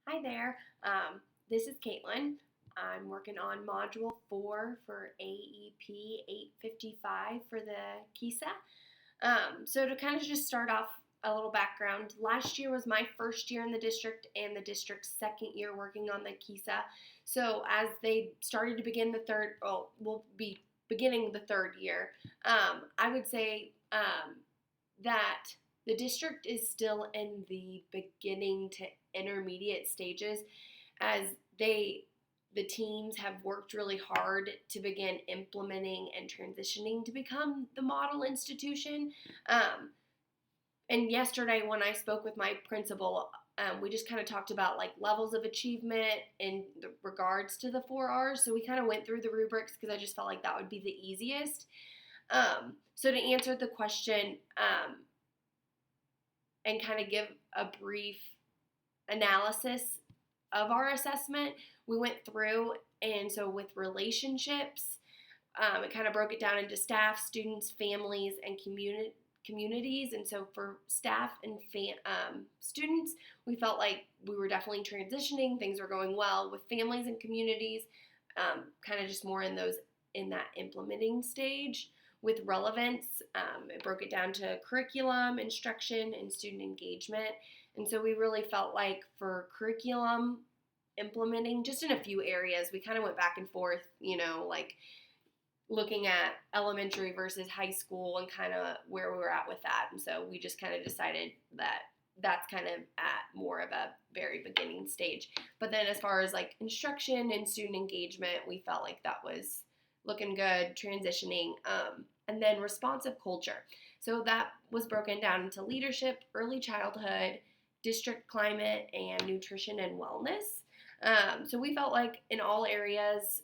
Hi there. This is Katelyn. I'm working on Module 4 for AEP 855 for the KISA. So to kind of just start off a little background, last year was my first year in the district and the district's second year working on the KISA. So as they started to begin we'll be beginning the third year, I would say that the district is still in the beginning to intermediate stages as the teams have worked really hard to begin implementing and transitioning to become the model institution. And yesterday when I spoke with my principal, we just kind of talked about like levels of achievement in regards to the 4 R's. So we kind of went through the rubrics because I just felt like that would be the easiest. So to answer the question and kind of give a brief analysis of our assessment, we went through, and so with relationships, it kind of broke it down into staff, students, families, and communities. And so for staff and students, we felt like we were definitely transitioning. Things were going well. With families and communities, kind of just more in that implementing stage. With relevance, it broke it down to curriculum, instruction, and student engagement. And so we really felt like for curriculum implementing, just in a few areas, we kind of went back and forth, like looking at elementary versus high school and kind of where we were at with that. And so we just kind of decided that that's kind of at more of a very beginning stage. But then as far as like instruction and student engagement, we felt like that was looking good, transitioning. And then responsive culture. So that was broken down into leadership, early childhood, district climate, and nutrition and wellness. So we felt like in all areas,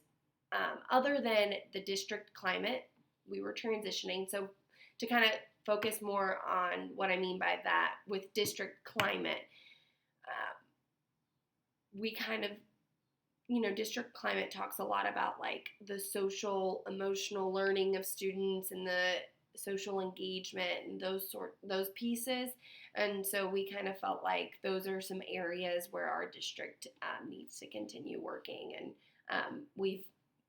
other than the district climate, we were transitioning. So to kind of focus more on what I mean by that with district climate, we kind of district climate talks a lot about like the social emotional learning of students and the social engagement and those pieces. And so we kind of felt like those are some areas where our district needs to continue working, and we've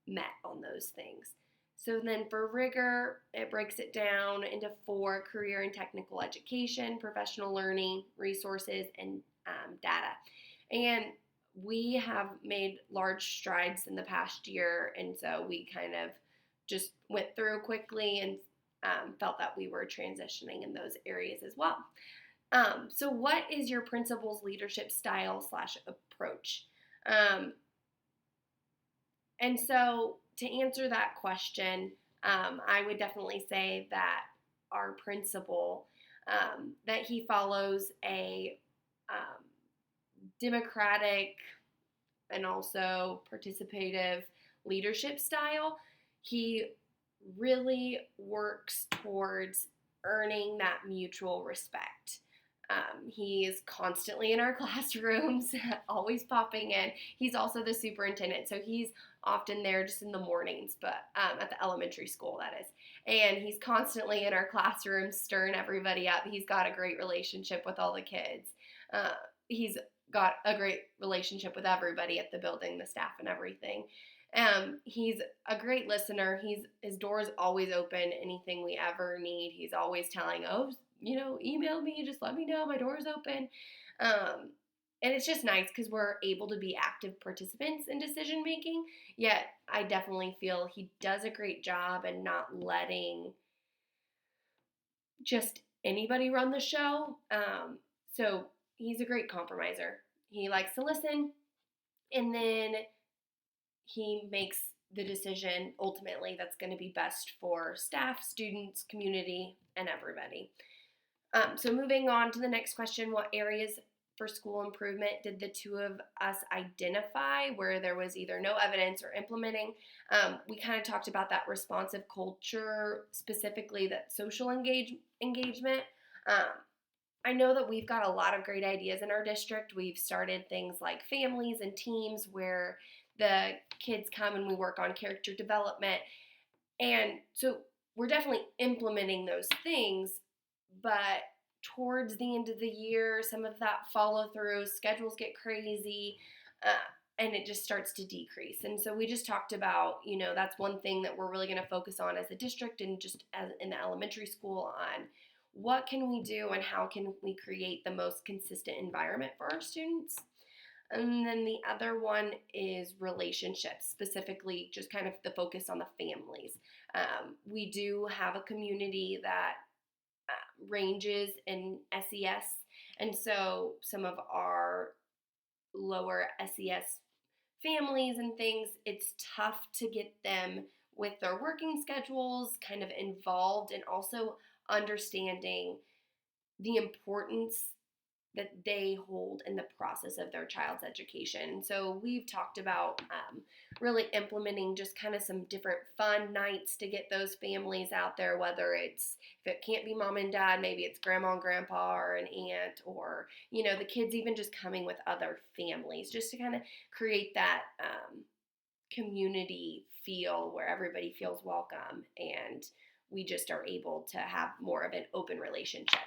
met on those things. So then for rigor, it breaks it down into 4: career and technical education, professional learning, resources, and data. And we have made large strides in the past year, and so we kind of just went through quickly and felt that we were transitioning in those areas as well. So what is your principal's leadership style / approach? And so to answer that question, I would definitely say that our principal, that he follows a democratic and also participative leadership style. He really works towards earning that mutual respect. He is constantly in our classrooms, always popping in. He's also the superintendent, so he's often there just in the mornings, but at the elementary school, that is. And he's constantly in our classrooms stirring everybody up. He's got a great relationship with all the kids. He's got a great relationship with everybody at the building, the staff and everything. He's a great listener. His door is always open. Anything we ever need, he's always telling, email me, just let me know, my door's open. And it's just nice because we're able to be active participants in decision making, yet I definitely feel he does a great job in not letting just anybody run the show. So he's a great compromiser. He likes to listen, and then he makes the decision ultimately that's going to be best for staff, students, community, and everybody. So moving on to the next question, what areas for school improvement did the two of us identify where there was either no evidence or implementing? We kind of talked about that responsive culture, specifically that social engagement. I know that we've got a lot of great ideas in our district. We've started things like families and teams where the kids come and we work on character development. And so we're definitely implementing those things, but towards the end of the year, some of that follow through, schedules get crazy, and it just starts to decrease. And so we just talked about, that's one thing that we're really going to focus on as a district and just as in the elementary school on what can we do and how can we create the most consistent environment for our students. And then the other one is relationships, specifically just kind of the focus on the families. We do have a community that ranges in SES, and so some of our lower SES families and things, it's tough to get them with their working schedules kind of involved and also understanding the importance that they hold in the process of their child's education. So we've talked about really implementing just kind of some different fun nights to get those families out there, whether it's, if it can't be mom and dad, maybe it's grandma and grandpa or an aunt, or, the kids even just coming with other families, just to kind of create that community feel where everybody feels welcome and we just are able to have more of an open relationship.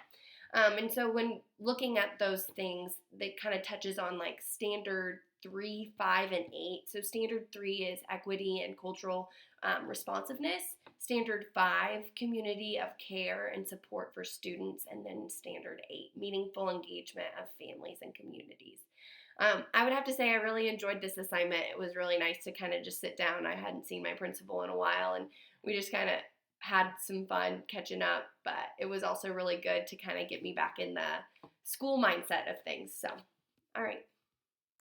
And so when looking at those things, that kind of touches on like standard 3, 5, and 8. So standard 3 is equity and cultural responsiveness. Standard 5, community of care and support for students. And then standard 8, meaningful engagement of families and communities. I would have to say I really enjoyed this assignment. It was really nice to kind of just sit down. I hadn't seen my principal in a while, and we just kind of had some fun catching up, but it was also really good to kind of get me back in the school mindset of things. So, all right.